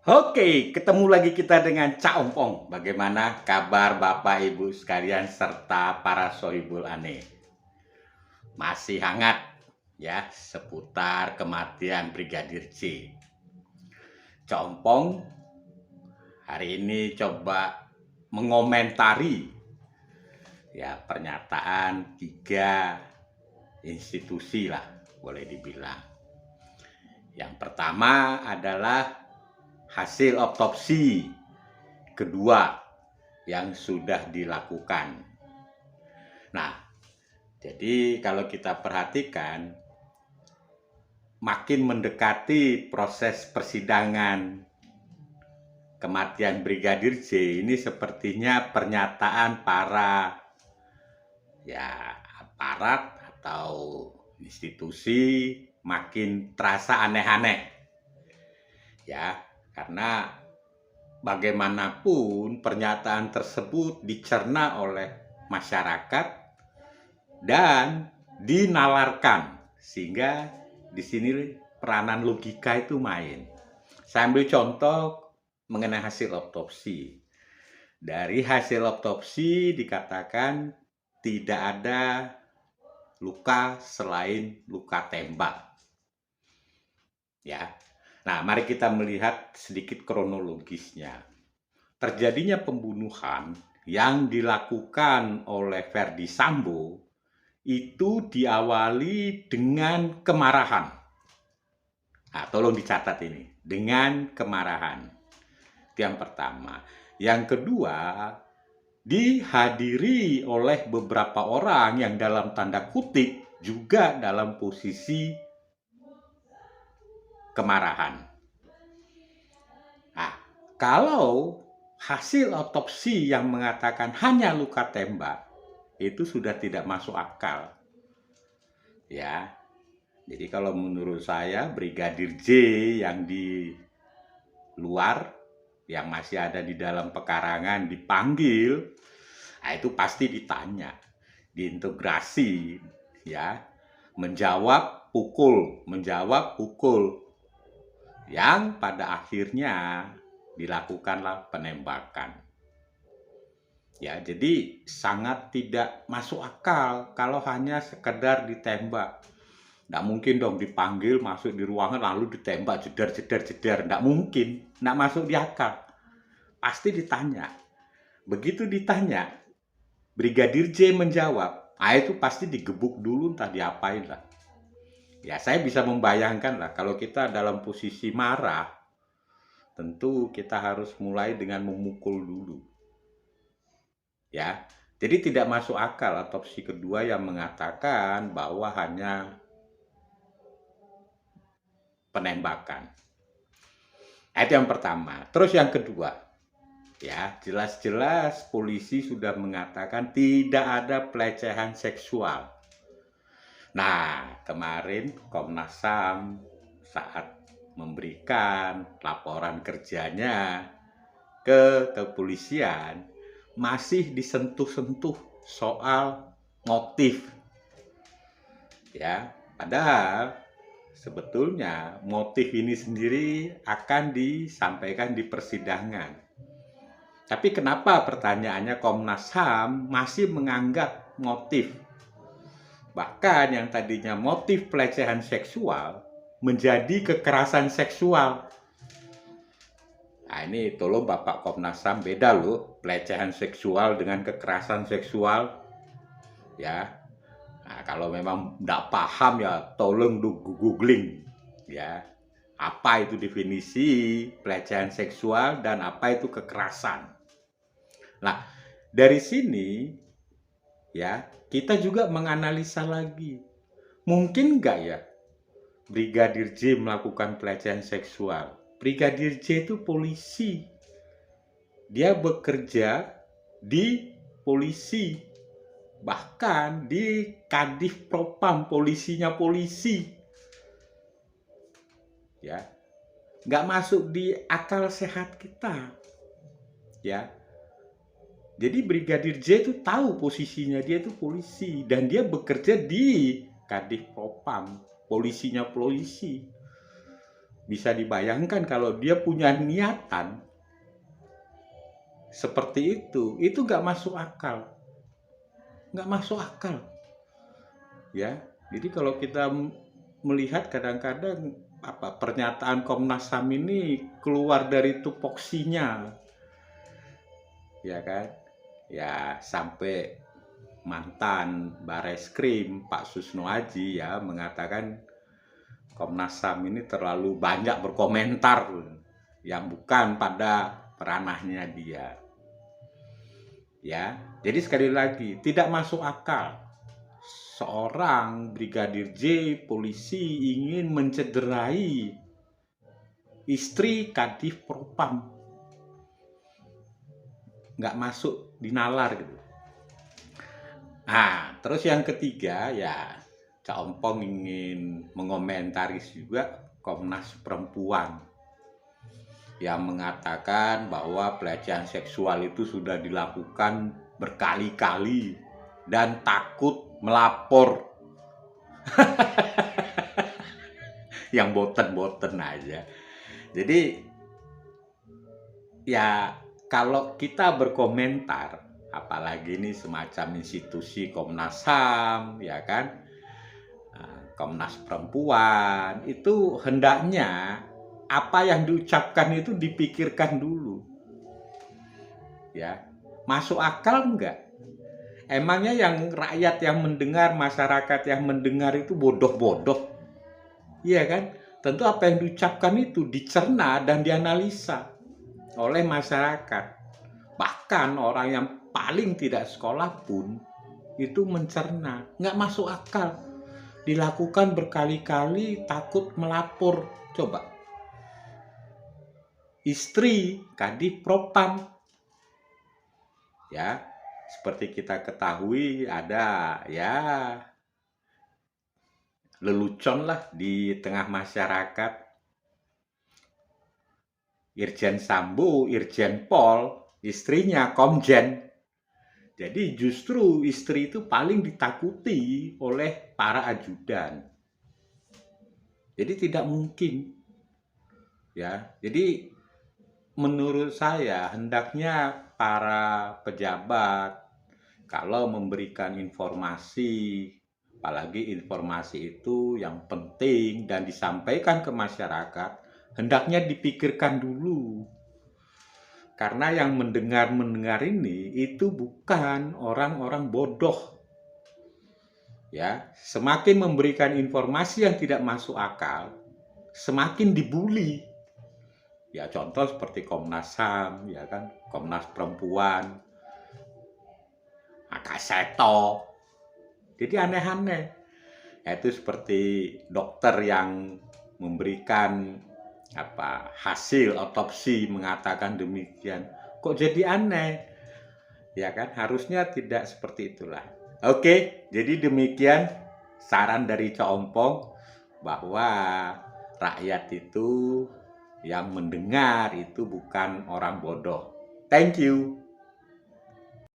Oke, ketemu lagi kita dengan Cak Ompong. Bagaimana kabar Bapak Ibu sekalian serta para sohibul ane? Masih hangat ya seputar kematian Brigadir J. Cak Ompong hari ini coba mengomentari ya pernyataan 3 institusi lah boleh dibilang. Yang pertama adalah hasil otopsi kedua yang sudah dilakukan. Nah, jadi kalau kita perhatikan, makin mendekati proses persidangan kematian Brigadir J, ini sepertinya pernyataan para ya aparat atau institusi makin terasa aneh-aneh. Ya, karena bagaimanapun pernyataan tersebut dicerna oleh masyarakat dan dinalarkan, sehingga di sini peranan logika itu main. Saya ambil contoh mengenai hasil otopsi. Dari hasil otopsi dikatakan tidak ada luka selain luka tembak. Ya. Nah, mari kita melihat sedikit kronologisnya. Terjadinya pembunuhan yang dilakukan oleh Ferdi Sambo itu diawali dengan kemarahan. Nah, tolong dicatat ini, dengan kemarahan. Itu yang pertama. Yang kedua, dihadiri oleh beberapa orang yang dalam tanda kutip juga dalam posisi kemarahan. Nah, kalau hasil otopsi yang mengatakan hanya luka tembak, itu sudah tidak masuk akal. Ya, jadi kalau menurut saya Brigadir J yang di luar, yang masih ada di dalam pekarangan dipanggil, nah itu pasti ditanya, diintegrasi, ya, menjawab pukul, yang pada akhirnya dilakukanlah penembakan. Ya, jadi sangat tidak masuk akal kalau hanya sekedar ditembak. Nggak mungkin dong dipanggil masuk di ruangan lalu ditembak jedar. Nggak mungkin, nggak masuk di akal. Pasti ditanya. Begitu ditanya, Brigadir J menjawab, itu pasti digebuk dulu, entah diapain lah. Ya, saya bisa membayangkan lah, kalau kita dalam posisi marah, tentu kita harus mulai dengan memukul dulu. Ya, jadi tidak masuk akal otopsi kedua yang mengatakan bahwa hanya penembakan. Itu yang pertama. Terus yang kedua, ya jelas-jelas polisi sudah mengatakan tidak ada pelecehan seksual. Nah, kemarin Komnas HAM saat memberikan laporan kerjanya ke kepolisian masih disentuh-sentuh soal motif. Ya, padahal sebetulnya motif ini sendiri akan disampaikan di persidangan. Tapi kenapa pertanyaannya Komnas HAM masih menganggap motif? Bahkan yang tadinya motif pelecehan seksual menjadi kekerasan seksual. Nah, ini tolong Bapak Komnas HAM, beda loh pelecehan seksual dengan kekerasan seksual. Ya. Nah, kalau memang tidak paham ya tolong googling ya. Apa itu definisi pelecehan seksual dan apa itu kekerasan. Nah, dari sini ya, kita juga menganalisa lagi. Mungkin nggak ya Brigadir J melakukan pelecehan seksual? Brigadir J itu polisi. Dia bekerja di polisi. Bahkan di Kadif Propam, polisinya polisi. Ya. Nggak masuk di akal sehat kita. Ya. Jadi Brigadir J itu tahu posisinya dia itu polisi dan dia bekerja di Kadif Propam, polisinya polisi. Bisa dibayangkan kalau dia punya niatan seperti itu nggak masuk akal, nggak masuk akal, ya. Jadi kalau kita melihat kadang-kadang pernyataan Komnas HAM ini keluar dari tupoksinya, ya kan, ya sampai mantan Bareskrim Pak Susno Aji ya mengatakan Komnas HAM ini terlalu banyak berkomentar yang bukan pada ranahnya dia. Ya, jadi sekali lagi tidak masuk akal seorang Brigadir J polisi ingin mencederai istri Kadif Propam. Nggak masuk di nalar gitu. Nah, terus yang ketiga ya Cak Ompong ingin mengomentaris juga Komnas Perempuan yang mengatakan bahwa pelecehan seksual itu sudah dilakukan berkali-kali dan takut melapor. Yang boten-boten aja. Jadi ya kalau kita berkomentar, apalagi ini semacam institusi Komnas HAM, ya kan, Komnas Perempuan, itu hendaknya apa yang diucapkan itu dipikirkan dulu. Ya, masuk akal enggak? Emangnya yang rakyat yang mendengar, masyarakat yang mendengar itu bodoh-bodoh? Iya kan? Tentu apa yang diucapkan itu dicerna dan dianalisa oleh masyarakat. Bahkan orang yang paling tidak sekolah pun itu mencerna. Nggak masuk akal. Dilakukan berkali-kali takut melapor. Coba. Istri Kadif Propam. Ya, seperti kita ketahui ada ya lelucon lah di tengah masyarakat. Irjen Sambo, Irjen Pol, istrinya Komjen. Jadi justru istri itu paling ditakuti oleh para ajudan. Jadi tidak mungkin. Ya, jadi menurut saya hendaknya para pejabat kalau memberikan informasi, apalagi informasi itu yang penting dan disampaikan ke masyarakat, hendaknya dipikirkan dulu. Karena yang mendengar ini itu bukan orang-orang bodoh. Ya, semakin memberikan informasi yang tidak masuk akal, semakin dibully. Ya contoh seperti Komnas HAM, ya kan, Komnas Perempuan, Akaseto. Jadi aneh-aneh. Yaitu seperti dokter yang memberikan hasil otopsi mengatakan demikian. Kok jadi aneh? Ya kan, harusnya tidak seperti itulah. Oke, jadi demikian saran dari Cak Ompong bahwa rakyat itu yang mendengar itu bukan orang bodoh. Thank you.